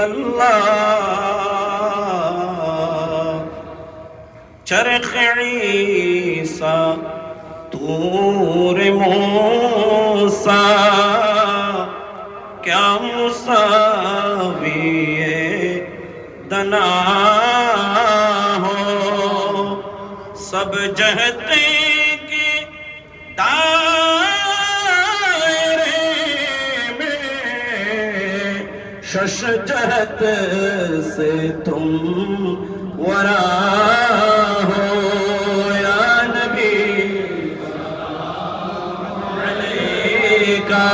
اللہ چرخ عیسیٰ طور موسیٰ کیا مساوی دنا ہو سب جہتے کے دائرے میں شش جہت سے تم ورا ہو یا نبی علیکہ